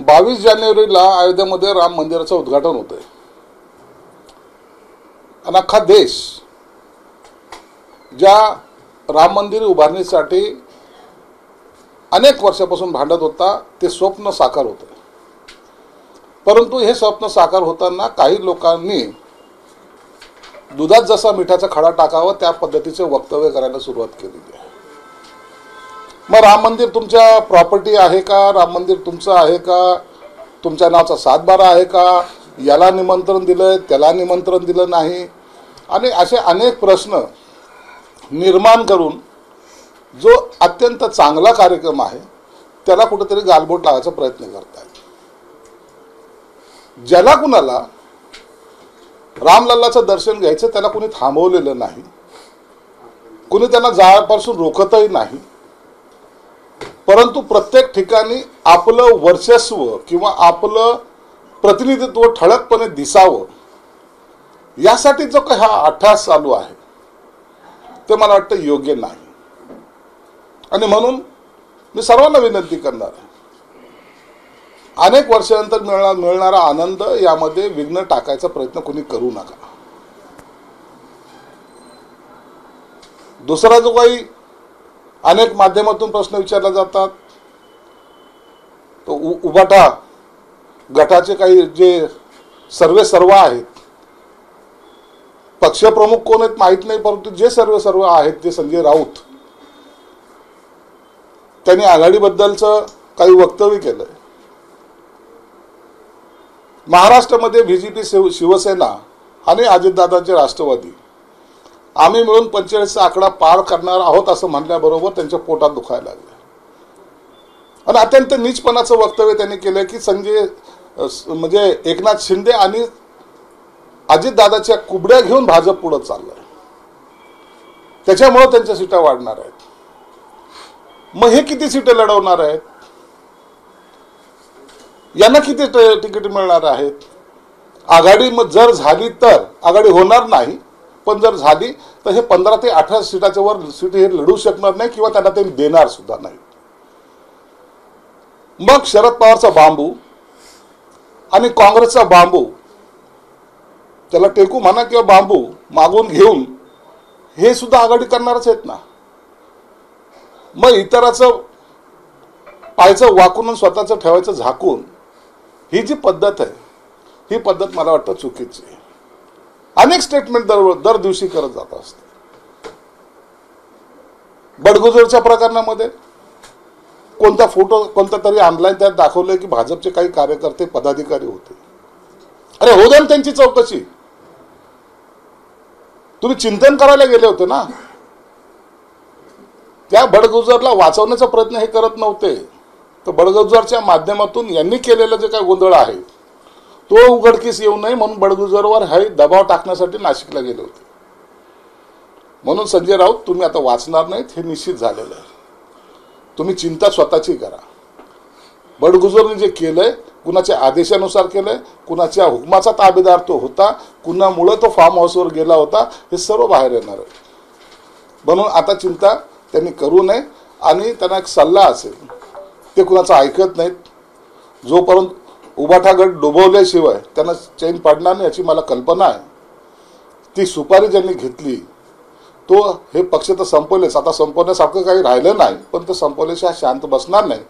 22 जानेवारीला अयोध्येमध्ये राम मंदिराचं उद्घाटन होतंय आणि अख्खा देश ज्या राम मंदिर उभारणीसाठी अनेक वर्षापासून भांडत होता ते स्वप्न साकार होतं। परंतु हे स्वप्न साकार होताना काही लोकांनी दुधात जसा मिठाचा खडा टाकावा त्या पद्धतीचे वक्तव्य करायला सुरुवात केली आहे। मग राम मंदिर तुमच्या प्रॉपर्टी आहे का? राम मंदिर तुमचं आहे का? तुमच्या नावाचा 7/12 आहे का? याला निमंत्रण दिलं, त्याला निमंत्रण दिलं नाही आणि असे अनेक प्रश्न निर्माण करून जो अत्यंत चांगला कार्यक्रम आहे त्याला कुठेतरी गालबोट लावायचा प्रयत्न करतात। ज्याला कुणाला रामलल्लाचं दर्शन घ्यायचं त्याला कुणी थांबवलेलं नाही, कुणी त्यांना जाण्यापासून रोखतही नाही। परंतु प्रत्येक ठिकाणी आपलं वर्चस्व किंवा आपलं प्रतिनिधित्व ठळकपणे दिसावं यासाठी जो काही हा अट्टहास चालू आहे ते मला वाटतं योग्य नाही। आणि म्हणून मी सर्वांना विनंती करणार आहे, अनेक वर्षानंतर मिळणारा आनंद यामध्ये विघ्न टाकायचा प्रयत्न कोणी करू नका। दुसरा जो काही अनेक माध्यमातून प्रश्न विचारले जातात तो उबाटा गटाचे काही जे सर्व आहेत, पक्षप्रमुख कोण आहेत माहित नाही, परंतु जे सर्व आहेत ते संजय राऊत त्यांनी आघाडीबद्दलचं काही वक्तव्य केलंय। महाराष्ट्रामध्ये बीजेपी, शिवसेना आणि अजितदादांचे राष्ट्रवादी आम्ही मिळून 45चा आकडा पार करणार आहोत असं म्हणल्याबरोबर त्यांच्या पोटात दुखायला लागलं आणि अत्यंत नीचपणाचं वक्तव्य त्यांनी केलं की संजय म्हणजे एकनाथ शिंदे आणि अजितदादाच्या कुबड्या घेऊन भाजप पुढे चाललंय, त्याच्यामुळे त्यांच्या सीटा वाढणार आहेत। मग हे किती सीटे लढवणार आहेत? यांना किती तिकीट मिळणार आहेत? आघाडी मग जर झाली तर, आघाडी होणार नाही पण जर झाली तर हे 15 ते 18 सीटाच्या वर सीट हे लढू शकणार नाही किंवा त्यांना ते देणार सुद्धा नाही। मग शरद पवारचा बांबू आणि काँग्रेसचा बांबू, त्याला टेकू म्हणा किंवा बांबू मागून घेऊन हे सुद्धा आघाडी करणारच आहेत ना। मग इतराचं पायचं वाकून स्वतःचं ठेवायचं झाकून ही जी पद्धत आहे ही पद्धत मला वाटतं चुकीची आहे। अनेक स्टेटमेंट दर दिवशी करत जात असते। बडगुजरच्या प्रकरणामध्ये कोणता फोटो कोणता तरी ऑनलाईन त्यात दाखवलंय की भाजपचे काही कार्यकर्ते पदाधिकारी होते। अरे हो द्या त्यांची चौकशी, तुम्ही चिंतन करायला गेले होते ना। त्या बडगुजरला वाचवण्याचा प्रयत्न हे करत नव्हते, तर बडगुजरच्या माध्यमातून यांनी केलेलं जे काही गोंधळ आहे तो उघडकीस येऊ नये म्हणून बडगुजरवर हे दबाव टाकण्यासाठी नाशिकला गेले होते। म्हणून संजय राऊत तुम्ही आता वाचणार नाहीत हे निश्चित झालेलं आहे। तुम्ही चिंता स्वतःची करा। बडगुजरने जे केलंय कुणाच्या आदेशानुसार केलंय, कुणाच्या हुकमाचा ताबेदार तो होता, कुणामुळे तो फार्म हाऊसवर गेला होता हे सर्व बाहेर येणार आहे। म्हणून आता चिंता त्यांनी करू नये आणि त्यांना एक सल्ला असेल, ते कुणाचं ऐकत नाहीत। जोपर्यंत उबाटा गट डुबवल्याशिवाय त्यांना चैन पडणार नाही याची मला कल्पना आहे। ती सुपारी ज्यांनी घेतली तो हे पक्ष तर संपवलेच, आता संपवण्यासारखं काही राहिलं नाही, पण ते संपवल्याशिवाय शांत बसणार नाही।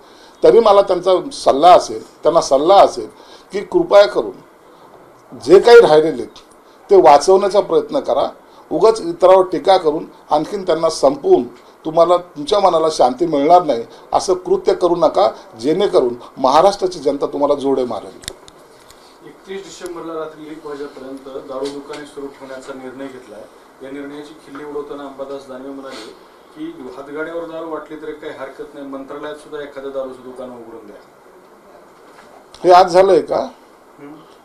तरी मला त्यांचा त्यांना सल्ला असेल की कृपया करून जे काही राहिलेले ते वाचवण्याचा प्रयत्न करा। उगाच इतरावर टीका करून आणखीन त्यांना संपवून तुम्हाला तुमच्या मनाला शांती मिळणार नाही असं कृत्य करू नका, जेणेकरून महाराष्ट्राची जनता तुम्हाला जोडे मारेल। 31 डिसेंबरला रात्री 1 वाजेपर्यंत दारू दुकाने सुरू ठेवण्याचा निर्णय घेतलाय। या निर्णयाची खिल्ली उडवताना अंबादास दानवे म्हणाले की हातगाड्यावर दारू वाटली तरी काही हरकत नाही, मंत्रालयात सुद्धा एखादं दारूचं दुकान उघडून द्या। हे आज झालंय का?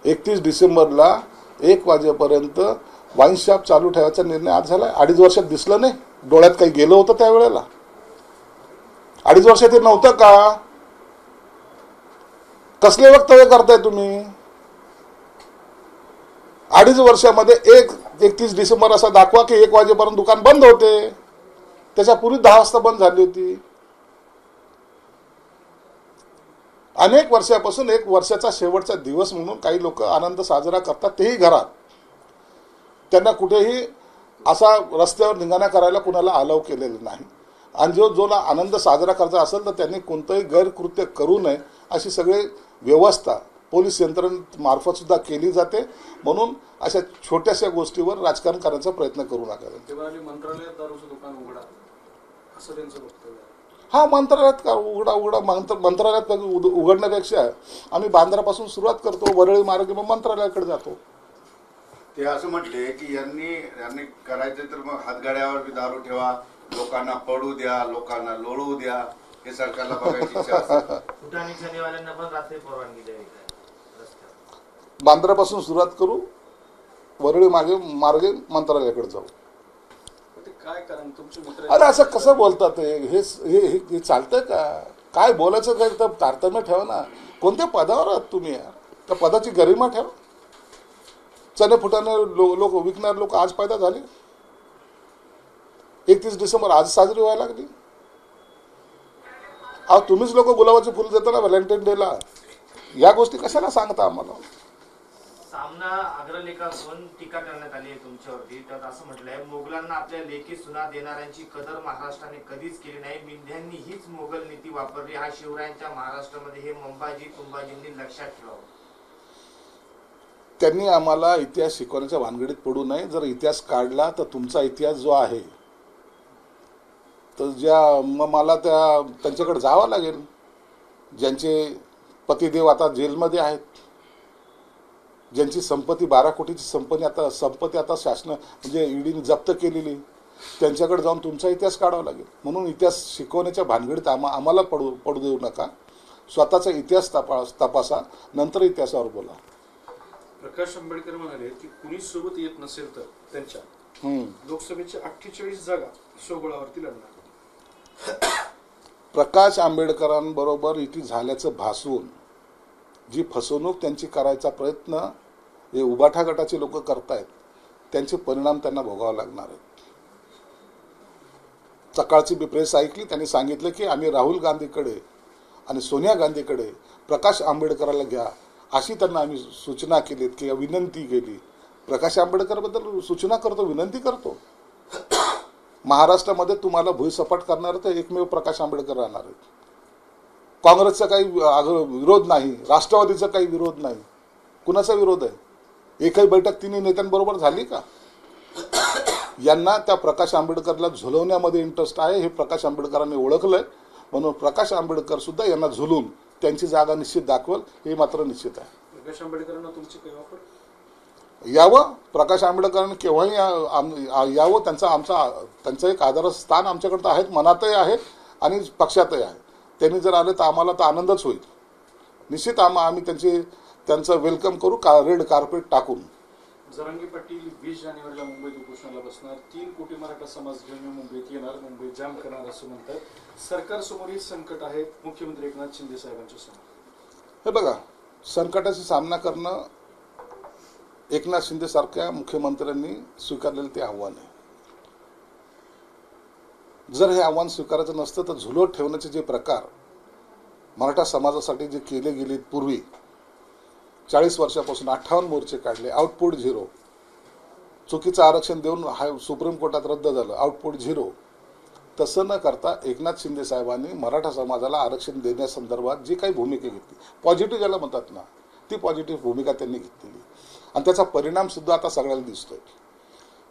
31 डिसेंबरला 1 वाजेपर्यंत वाईन शॉप चालू ठेवायचा निर्णय आज झालाय। 2.5 वर्षात दिसलं नाही? डोळ्यात काही गेलं होतं त्यावेळेला? 2.5 वर्षात हे नव्हतं का? कसले वक्तव्य करताय तुम्ही? 2.5 वर्षामध्ये 31 डिसेंबर असा दाखवा की 1 वाजेपर्यंत दुकान बंद होते, त्याच्यापूर्वी 10 वाजता बंद झाली होती। अनेक वर्षापासून एक वर्षाचा शेवटचा दिवस म्हणून काही लोक आनंद साजरा करतात, तेही घरात. त्यांना कुठेही असा रस्त्यावर धिंगाणा करायला कुणाला अलाव केलेलं नाही. आणि जोला आनंद साजरा करायचा असेल तर त्यांनी कोणतंही गैरकृत्य करू नये अशी सगळी व्यवस्था पोलीस यंत्रणेमार्फत सुद्धा केली जाते. म्हणून अशा छोट्याशा गोष्टीवर राजकारण करण्याचा प्रयत्न करू नका. ते म्हणाले मंत्रालयात दारूचं दुकान उघडा असं त्यांचं वक्तव्य आहे. हा, मंत्रालयात का उघडा मंत्रालयात उघडण्यापेक्षा आम्ही बांद्रापासून सुरुवात करतो, वरळी मार्गे मग मंत्रालयाकडे जातो. ते असं म्हटले की यांनी करायचं तर मग हातगाड्यावर बी दारू ठेवा, लोकांना पडू द्या, लोकांना लोळू द्या, हे सरकारला बघायची इच्छा असते. फुटाणी छानेवाल्यांना पण रात्री परवानगी द्यावी काय रस्त्यावर? बांद्रापासून सुरुवात करू, वरळी मार्गे मंत्रालयाकडे जाऊ. ते काय कारण तुमचे मित्र अरे असं कसं बोलतात? हे चालतंय का? काय बोलायचं काय तर तारतम्य ठेवा ना. कोणत्या पदावर आहात तुम्ही यार? त्या पदाची गरिमा ठेवा. चणे फुटाने लोक विकणारे लोक आज पैदा झाले. 31 डिसेंबर आज साजरी व्हायला लागली. अहो तुम्हीच लोक गुलाबाचे फुल देता ना व्हॅलेंटाईन डेला. या गोष्टी कशाला सांगता आम्हाला? सामना अग्रलेखातून टीका करण्यात आली आहे तुमच्यावरती. त्यात असं म्हटलंय, मोगलांना आपल्या लेखी सुना देणाऱ्यांची कदर महाराष्ट्राने कधीच केली नाही. मिंध्यांनी हीच मोगल नीती वापरली. हा शिवरायांच्या महाराष्ट्रामध्ये हे तुंबाजींनी लक्षात ठेवावं. त्यांनी आम्हाला इतिहास शिकवण्याच्या भानगडीत पडू नये. जर इतिहास काढला तर तुमचा इतिहास जो आहे तर मला त्यांच्याकडे जावं लागेल. ज्यांचे पतिदेव आता जेलमध्ये आहेत, ज्यांची संपत्ती 12 कोटीची संपत्ती आता शासन म्हणजे ईडीने जप्त केलेली, त्यांच्याकडे जाऊन तुमचा इतिहास काढावा लागेल. म्हणून इतिहास शिकवण्याच्या भानगडीत आम्हाला पडू देऊ नका. स्वतःचा इतिहास तपासा, नंतर इतिहासावर बोला. प्रकाश आंबेडकर म्हणाले की कुणी सोबत येत नसेल तर त्यांच्या लोकसभेच्या 48 जागा स्वबळावरती लढणार. प्रकाश आंबेडकरांबरोबर युती झाल्याचं भासवून जी फसवणूक त्यांची करायचा प्रयत्न हे उबाठा गटाचे लोक करतायत, त्यांचे परिणाम त्यांना भोगावा लागणार आहेत. सकाळची प्रेस ऐकली, त्यांनी सांगितलं की आम्ही राहुल गांधीकडे आणि सोनिया गांधीकडे प्रकाश आंबेडकराला घ्या अशी त्यांना आम्ही सूचना केलीत किंवा विनंती केली. प्रकाश आंबेडकरबद्दल सूचना करतो, विनंती करतो. महाराष्ट्रामध्ये तुम्हाला भुईसपाट करणार तर एकमेव प्रकाश आंबेडकर राहणार आहेत. काँग्रेसचा काही विरोध नाही, राष्ट्रवादीचा काही विरोध नाही. कुणाचा विरोध आहे? एकही बैठक तिन्ही नेत्यांबरोबर झाली का? यांना त्या प्रकाश आंबेडकरला झुलवण्यामध्ये इंटरेस्ट आहे हे प्रकाश आंबेडकरांनी ओळखलंय. म्हणून प्रकाश आंबेडकर सुद्धा यांना झुलून त्यांची जागा निश्चित दाखवल हे मात्र निश्चित आहे. प्रकाश आंबेडकरांना तुमची काही वापर यावं, प्रकाश आंबेडकरांनी केव्हाही यावं. त्यांचं एक आदरस्थान आमच्याकडं आहेत, मनातही आहे आणि पक्षातही आहे. त्यांनी जर आले तर आम्हाला तर आनंदच होईल. निश्चित आम्ही त्यांचं वेलकम करू रेड कार्पेट टाकून. जरांगे पाटील 20 जानेवारीला मुंबईत उपोषणाला बसणार. 3 कोटी मराठा समाज घेऊन मुंबईत येणार, मुंबई जाम करणार असं म्हणतात. सरकारसमोर हे संकट आहे मुख्यमंत्री एकनाथ शिंदे साहेबांच्या समोर. हे बघा, संकटाचा सामना करणं एकनाथ शिंदे सारख्या मुख्यमंत्र्यांनी स्वीकारलेलं ते आव्हान आहे. जर हे आव्हान स्वीकारायचं नसतं तर झुलवत ठेवण्याचे जे प्रकार मराठा समाजासाठी जे केले गेले पूर्वी 40 वर्षापासून 58 मोर्चे काढले, आउटपुट 0. चुकीचं आरक्षण देऊन सुप्रीम कोर्टात रद्द झालं, आउटपुट 0. तसं न करता एकनाथ शिंदे साहेबांनी मराठा समाजाला आरक्षण देण्यासंदर्भात जी काही भूमिका घेतली, पॉझिटिव्ह ज्याला म्हणतात ना, ती पॉझिटिव्ह भूमिका त्यांनी घेतलेली आणि त्याचा परिणाम सुद्धा आता सगळ्याला दिसतोय.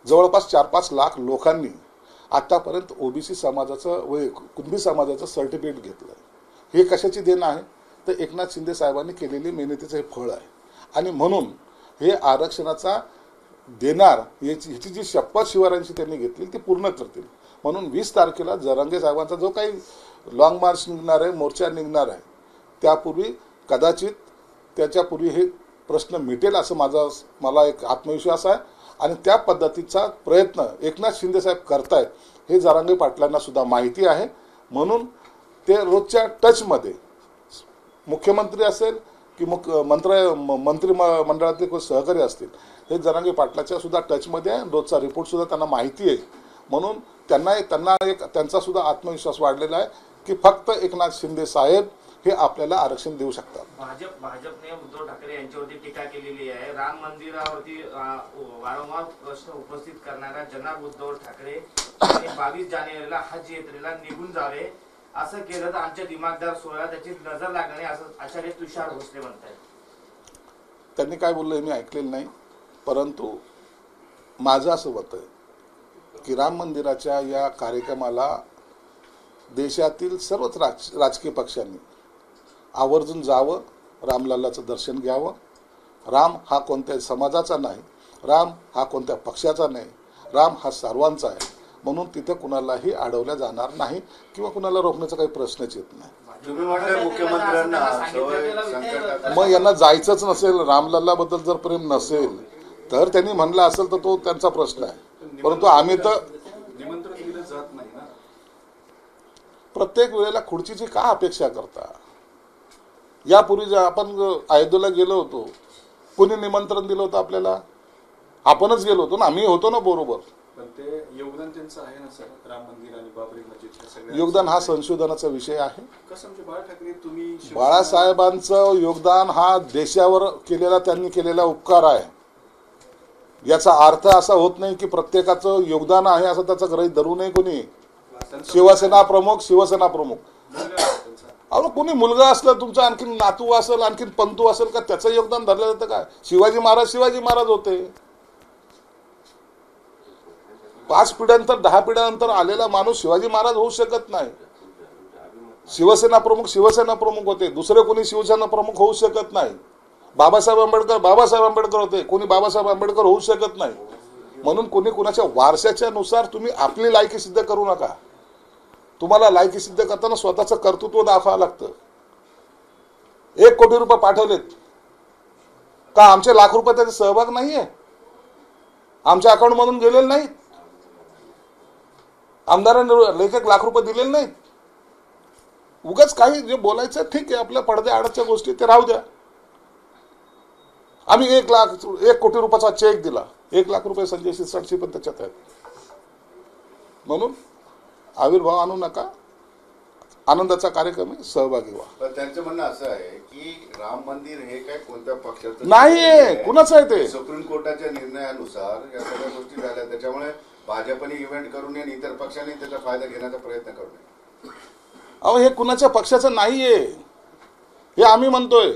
जवळपास 4-5 लाख लोकांनी आतापर्यंत ओबीसी समाजाचं व कुणबी समाजाचं सर्टिफिकेट घेतलं. हे कशाची देण आहे तर एकनाथ शिंदे साहेबांनी केलेली मेहनतीचं हे फळ आहे. आणि म्हणून हे आरक्षणाचा देणार याची जी शपथ शिवरायांची त्यांनी घेतली ती पूर्ण करतील. म्हणून 20 तारखेला जरांगे साहेबांचा जो काही लॉंग मार्च निघणार आहे, मोर्चा निघणार आहे, त्यापूर्वी कदाचित त्याच्यापूर्वी हे प्रश्न मिटेल असं मला एक आत्मविश्वास आहे. आणि त्या पद्धतीचा प्रयत्न एकनाथ शिंदे साहेब करतायत हे जरांगे पाटलांना सुद्धा माहिती आहे. म्हणून ते रोजच्या टचमध्ये मुख्यमंत्री असेल की मंत्री मंडळातले कोणी सहकारी असतील, हे जरांगे पाटलाच्या सुद्धा टचमध्ये आहे. रोजचा रिपोर्ट सुद्धा त्यांना माहिती आहे. म्हणून त्यांचा सुद्धा आत्मविश्वास वाढलेला आहे की फक्त एकनाथ शिंदे साहेब हे आपल्याला आरक्षण देऊ शकतात. भाजपने उद्धव ठाकरे यांच्यावरती टीका केलेली आहे. राम मंदिरावरती वारंवार प्रश्न उपस्थित करणाऱ्या जनाब उद्धव ठाकरे आणि 22 जानेवारीला हज यात्रेला निघून जावे, असं केलं तर आमच्या दिमागदार सोहळा त्याची नजर लागणार नाही, असं आचार्य तुषार भोसले म्हणतात. त्यांनी काय बोललं मी ऐकलेलं नाही, परंतु माझं असं मत आहे की राम मंदिराच्या या कार्यक्रमाला देशातील सर्वच राजकीय पक्षांनी आवर्जून जावं, रामलल्लाचं दर्शन घ्यावं. राम हा कोणत्या समाजाचा नाही, राम हा कोणत्या पक्षाचा नाही, राम हा सर्वांचा आहे. म्हणून तिथे कुणालाही अडवल्या जाणार नाही किंवा कुणाला रोखण्याचा काही प्रश्नच येत नाही. तुम्ही म्हटलं मुख्यमंत्र्यांना सवय संकटात मग यांना जायचंच नसेल, रामलल्लाबद्दल जर प्रेम नसेल तर त्यांनी म्हणलं असेल तर तो त्यांचा प्रश्न आहे, परंतु आम्ही तर निमंत्रण दिलं जात नाही ना. प्रत्येक वेळेला खुर्चीची का अपेक्षा करता? यापूर्वी जे आपण अयोध्येला गेलो होतो, कोणी निमंत्रण दिलं होतं आपल्याला? आपणच गेलो होतो ना, आम्ही होतो ना बरोबर. पण ते योगदान त्यांचं आहे ना सर, राम मंदिर आणि बाबरी मस्जिद योगदान हा संशोधनाचा विषय आहे. कसं म्हणजे बाळा ठाकरे तुम्ही बाळासाहेबांचं योगदान हा देशावर केलेला, त्यांनी केलेला उपकार आहे. याचा अर्थ असा होत नाही की प्रत्येकाचं योगदान आहे असं त्याचा ग्रहित धरू नये कोणी. शिवसेना प्रमुख अहो, कोणी मुलगा असलं तुमचा, आणखीन नातू असेल, आणखीन पंतू असेल का, त्याचं योगदान धरलं जातं का? शिवाजी महाराज होते. 5 पिढ्यांनंतर 10 पिढ्यानंतर आलेला माणूस शिवाजी महाराज होऊ शकत नाही. शिवसेना प्रमुख होते, दुसरे कोणी शिवसेना प्रमुख होऊ शकत नाही. बाबासाहेब आंबेडकर होते, कोणी बाबासाहेब आंबेडकर होऊ शकत नाही. म्हणून कोणी कुणाच्या वारशाच्या नुसार तुम्ही आपली लायकी सिद्ध करू नका. तुम्हाला लायकी सिद्ध करताना स्वतःचं कर्तृत्व दाखवावं लागतं. 1 कोटी रुपये पाठवलेत का आमचे लाख रुपये त्याचा सहभाग नाहीये? आमच्या अकाउंट मधून गेलेले नाहीत? आमदारांनी 1 लाख रुपये दिलेले नाहीत? उगाच काही जे बोलायचं ठीक आहे, आपल्या पडद्या आडच्या गोष्टी ते राहू द्या. आम्ही 1 कोटी रुपयाचा चेक दिला, 1 लाख रुपये संजय शिरसाटशी पण त्याच्यात आहेत. म्हणून आविर्भाव आणू नका, आनंदाचा कार्यक्रम आहे, सहभागी व्हा. पण त्यांचं म्हणणं असं आहे की राम मंदिर हे काय कोणत्या पक्षाचं नाहीये, कुणाचं आहे ते? सुप्रीम कोर्टाच्या निर्णयानुसार या सगळ्या गोष्टी झाल्या, त्याच्यामुळे भाजपने इव्हेंट करू नये आणि इतर पक्षांनी त्याचा फायदा घेण्याचा प्रयत्न करू नये. अहो, हे कुणाच्या पक्षाचं नाहीये, हे आम्ही म्हणतोय.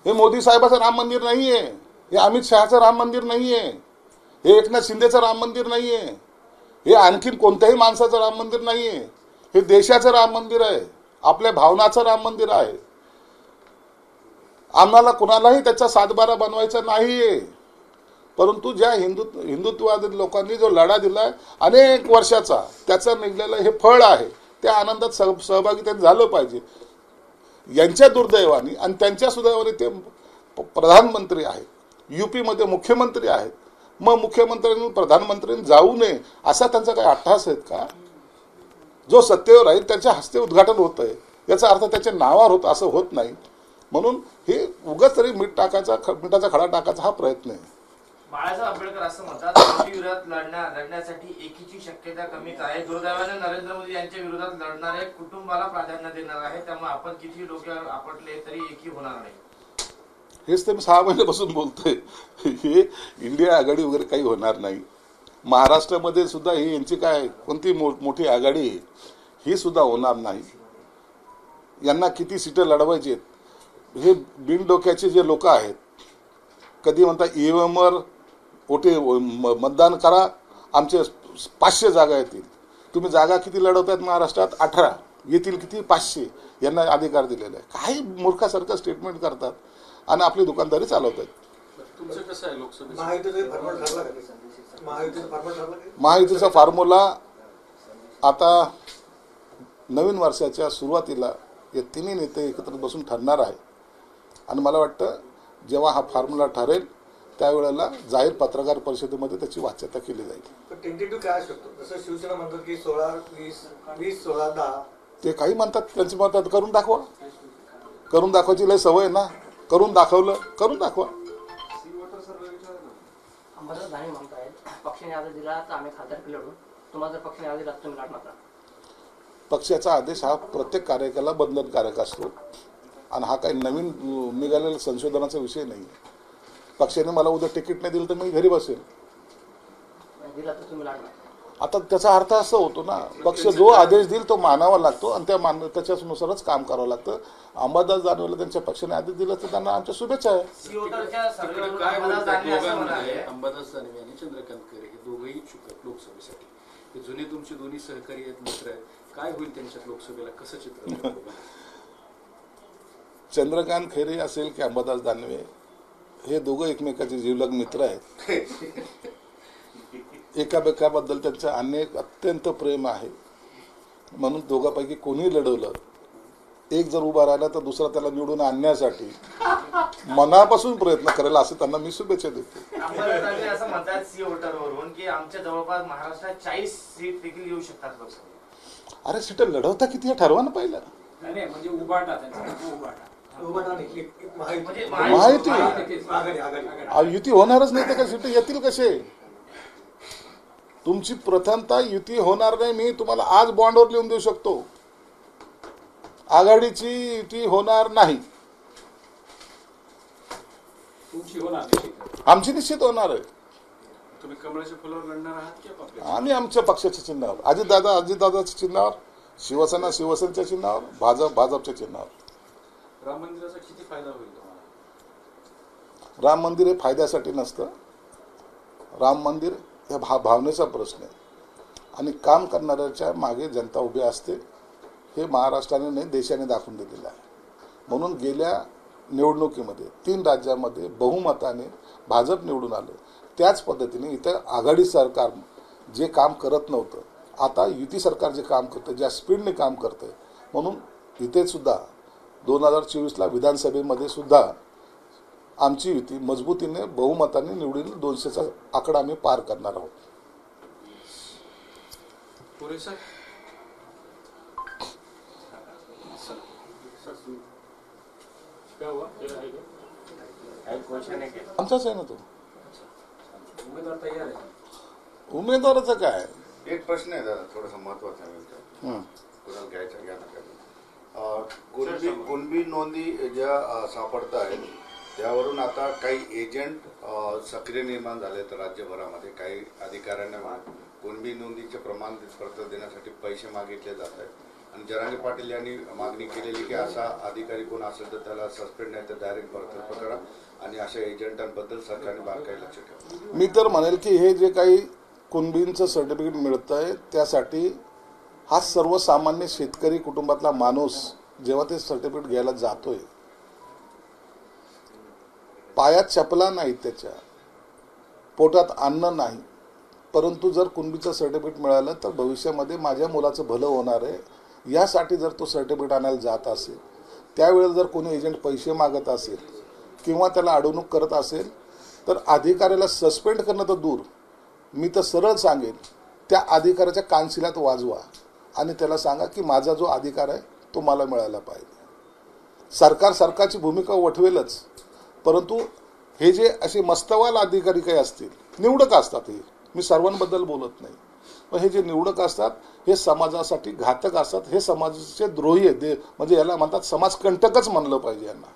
हे मोदी साहेबाचं राम मंदिर नाहीये, हे अमित शहाचं राम मंदिर नाहीये, हे एकनाथ शिंदेचं राम मंदिर नाहीये, हे आणखीन कोणत्याही माणसाचं राम मंदिर नाहीये. हे देशाचं राम मंदिर आहे, आपल्या भावनाचं राम मंदिर आहे. आम्हाला कुणालाही त्याचा 7-12 बनवायचा नाहीये. परंतु ज्या हिंदुत्ववादी लोकांनी जो लढा दिलाय अनेक वर्षाचा, त्याचं निघलेलं हे फळ आहे. त्या आनंदात सहभागी त्यांनी झालं पाहिजे. यांच्या दुर्दैवाने आणि त्यांच्या सुदैवाने ते प्रधानमंत्री आहेत, युपीमध्ये मुख्यमंत्री आहेत. मग मुख्यमंत्र्यांनी प्रधानमंत्र्यांनी जाऊ नये असा त्यांचा काही अट्टहास आहेत का? जो सत्तेवर राहील त्याच्या हस्ते उद्घाटन होत आहे, याचा अर्थ त्याच्या नावावर होतं असं होत नाही. म्हणून हे उगाच तरी मिठाचा खडा टाकायचा हा प्रयत्न आहे. बाळासाहेब आंबेडकर असं म्हणतात, विरोधात लढण्यासाठी एकीची शक्यता कमीच आहे. दुर्दैवाने नरेंद्र मोदी यांच्या विरोधात लढणारे कुटुंबाला प्राधान्य देणार आहे, त्यामुळे आपण किती डोक्यावर आपटले तरी एकी होणार नाही. हेच ते मी 6 महिन्यापासून बोलतोय. हे इंडिया आघाडी वगैरे काही होणार नाही. महाराष्ट्रामध्ये सुद्धा ही यांची काय कोणती मोठी आघाडी ही सुद्धा होणार नाही. यांना किती सीटं लढवायची आहेत? हे बिनडोक्याचे जे लोक आहेत, कधी म्हणता ईव्हीएमवर मतदान करा, आमचे 500 जागा येतील. तुम्ही जागा किती लढवतायत महाराष्ट्रात? 18 येतील किती? 500. यांना अधिकार दिलेला आहे. काही मूर्खासारखं स्टेटमेंट करतात आणि आपली दुकानदारी चालवतात. तुमचं कसं आहे लोकसभेत? महायुतीचा फॉर्म्युला आता नवीन वर्षाच्या सुरुवातीला या तिन्ही नेते एकत्र बसून ठरणार आहे. आणि मला वाटतं जेव्हा हा फॉर्म्युला ठरेल त्यावेळेला जाहीर पत्रकार परिषदेमध्ये त्याची वाच्यता केली जाईल. टेंटेटिव्ह काय शकतो? जसं शिवसेना म्हणतात की 16-20-20-16-10 ते काही म्हणतात, त्यांची म्हणतात करून दाखवा. करून दाखवायची लय सवय ना, करून दाखवलं, करून दाखवा. अंबादास दानवे म्हणतायत पक्षाने आदेश दिला तर आम्ही खासदार लढू, तुम्हाला जर पक्षाने आदेश दिला तुम्ही लढणार का? पक्षाचा आदेश हा प्रत्येक कार्यकाला बंधनकारक असतो आणि हा काही नवीन निघालेला संशोधनाचा विषय नाही. पक्षाने मला उद्या तिकीट नाही दिलं तर मी घरी बसेल. आता त्याचा अर्थ असा होतो ना, पक्ष जो आदेश देईल तो मानावा लागतो आणि त्याच्यानुसारच काम करावं लागतं. अंबादास दानवेला त्यांच्या पक्षाने आदेश दिला तर त्यांना आमच्या शुभेच्छा आहे. काय बोलतात दोघांमध्ये अंबादास दानवे आणि चंद्रकांत खैरे हे दोघंही इच्छुक आहेत लोकसभेसाठी. हे जुने तुमचे दोन्ही सहकारी आहेत, मित्र आहेत. काय होईल त्यांच्यात लोकसभेला, कसं चित्र? चंद्रकांत खैरे असेल की अंबादास दानवे हे दोघं एकमेकाचे जीवलग मित्र आहेत. एकामेकाबद्दल त्यांचं अनेक अत्यंत प्रेम आहे. म्हणून दोघांपैकी कोणी लढवलं, एक जर उभा राहिला तर दुसरा त्याला निवडून आणण्यासाठी मनापासून प्रयत्न करेल असं त्यांना मी शुभेच्छा देतो. असं म्हणतात वरून की आमच्या जवळपास महाराष्ट्रात 40 सीट देखील येऊ शकतात लोकसभेत. अरे सीट लढवता किती हे ठरवा ना पहिलं. नाही म्हणजे उभाटा माहिती युती होणारच नाही तर का सीट येतील कसे? तुमची प्रथमता युती होणार नाही. मी तुम्हाला आज बॉन्डवर लिहून देऊ शकतो, आघाडीची युती होणार नाही. आमची निश्चित होणार आहे. तुम्ही कमळाच्या फुलावर लढणार आहात की आम्ही आमच्या पक्षाच्या चिन्हावर, अजितदादाच्या चिन्हावर, शिवसेना शिवसेनेच्या चिन्हावर, भाजपच्या चिन्हावर. राम मंदिराचा किती फायदा होईल तुम्हाला? राम मंदिर हे फायद्यासाठी नसतं. राम मंदिर या भावनेचा प्रश्न आहे आणि काम करणाऱ्याच्या मागे जनता उभी असते. हे महाराष्ट्राने नाही देशाने दाखवून दिलेलं आहे. म्हणून गेल्या निवडणुकीमध्ये 3 राज्यामध्ये बहुमताने भाजप निवडून आलं. त्याच पद्धतीने इथं आघाडी सरकार जे काम करत नव्हतं, आता युती सरकार जे काम करतं, ज्या स्पीडने काम करतं, म्हणून इथे सुद्धा 2024ला विधानसभेमध्ये सुद्धा आमची युती मजबूतीने बहुमताने निवडील 200चा आकडा आम्ही पार करणार आहोत. पुरेसा आमचाच आहे ना तो उमेदवार तयार आहे. उमेदवाराचं काय. एक प्रश्न आहे दादा, थोडासा महत्वाचा आहे. कुणाला घ्यायचा घ्या नका. कुणबी नोंदी ज्या सापडत आहेत त्यावरून आता काही एजंट सक्रिय निर्माण झाले तर राज्यभरामध्ये काही अधिकाऱ्यांना कुणबी नोंदीचे प्रमाणपत्र देण्यासाठी पैसे मागितले जात आहेत आणि जरांगे पाटील यांनी मागणी केलेली की असा अधिकारी कोण असेल तर त्याला सस्पेंड नाही तर डायरेक्ट बर्खास्त करा आणि अशा एजंटांबद्दल सरकारने बारकाई लक्ष ठेवा. मी तर म्हणेल की हे जे काही कुणबींचं सर्टिफिकेट मिळतंय त्यासाठी हा सर्वसामान्य शेतकरी कुटुंबातला माणूस जेव्हा ते सर्टिफिकेट घ्यायला जातोय, पायात चपला नाही, त्याच्या पोटात अन्न नाही, परंतु जर कुणबीचं सर्टिफिकेट मिळालं तर भविष्यामध्ये माझ्या मुलाचं भलं होणार आहे यासाठी जर तो सर्टिफिकेट आणायला जात असेल, त्यावेळेला जर कोणी एजंट पैसे मागत असेल किंवा त्याला अडवणूक करत असेल तर अधिकाऱ्याला सस्पेंड करणं तर दूर, मी तर सरळ सांगेन त्या अधिकाऱ्याच्या कानशिलात वाजवा आणि त्याला सांगा की माझा जो अधिकार आहे तो मला मिळायला पाहिजे. सरकार सरकारची भूमिका वठवेलच, परंतु हे जे असे मस्तवाल अधिकारी काही असतील, निवडक असतात, हे मी सर्वांबद्दल बोलत नाही, पण हे जे निवडक असतात हे समाजासाठी घातक असतात. हे समाजाचे द्रोही आहेत, म्हणजे याला म्हणतात समाजकंटकच म्हणलं पाहिजे यांना.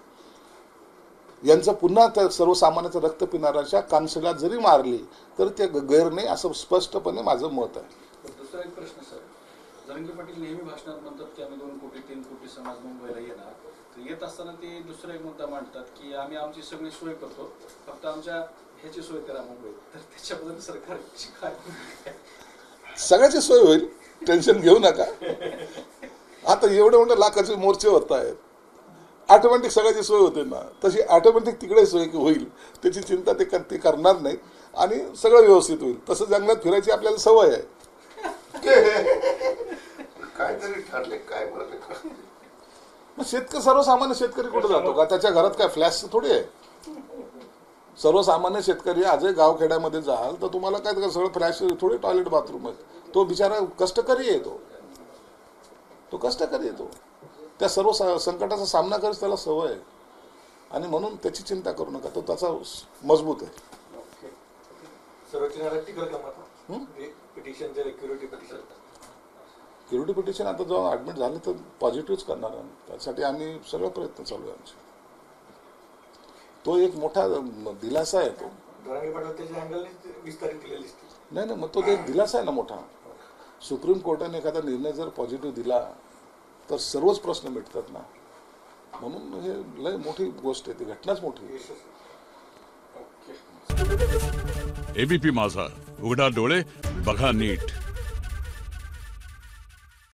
यांचं पुन्हा त्या सर्वसामान्याचं रक्त पिणाऱ्याच्या कानशिलात जरी मारली तर ते गैर नाही असं स्पष्टपणे माझं मत आहे. दुसरा एक प्रश्न सर, जरांगे पाटील नेहमी भाषणात म्हणतात की आम्ही 2 कोटी 3 कोटी समाज मुंबईला येणार, तर येत असताना ते दुसरा एक मुद्दा मांडतात की आम्ही आमची सगळी सोय करतो, फक्त आमच्या ह्याची सोय करा मुंबईत. तर त्याच्याबद्दल सरकारची काय? सगळ्याची सोय होईल, टेन्शन घेऊ नका. आता एवढे मोठे लाखाचे मोर्चे होत आहेत, ऑटोमॅटिक सगळ्याची सोय होते ना, तशी ऑटोमॅटिक तिकडे सोय होईल, त्याची चिंता ते करणार नाही आणि सगळं व्यवस्थित होईल. तसं जंगलात फिरायची आपल्याला सवय आहे. काहीतरी ठरले काय बोलले. मग सर्वसामान्य शेतकरी कुठे जातो का? त्याच्या घरात काय फ्लॅश थोडी आहे. सर्वसामान्य शेतकरी आजही गावखेड्यामध्ये जाल तर तुम्हाला काय सगळं फ्लॅश थोडे टॉयलेट बाथरूम आहे. तो बिचारा कष्टकरी येतो, तो कष्टकरी येतो, त्या सर्व संकटाचा सामना करत त्याला सवय आहे आणि म्हणून त्याची चिंता करू नका, तो त्याचा मजबूत आहे. सर्वोच्च न्यायालयात टिकल का मत? पिटिशन जर क्युरिटी पिटिशन क्युरिटी पिटिशन आता जेव्हा ऍडमिट झालं तर पॉझिटिव्हच करणार आम्ही. त्यासाठी आम्ही सगळे प्रयत्न चालू आहे आमचे. तो एक मोठा दिलासा आहे तो. धरांगे पाटील त्याच्या अँगलने विस्तारित केलेली असते. नाही मग तो एक दिलासा आहे ना मोठा. सुप्रीम कोर्टाने एखादा निर्णय जर पॉझिटिव्ह दिला तर सर्वच प्रश्न मिटतात ना. म्हणून हे लय मोठी गोष्ट आहे, ती घटनाच मोठी आहे. ओके. एबीपी माझा, उघडा डोळे बघा नीट.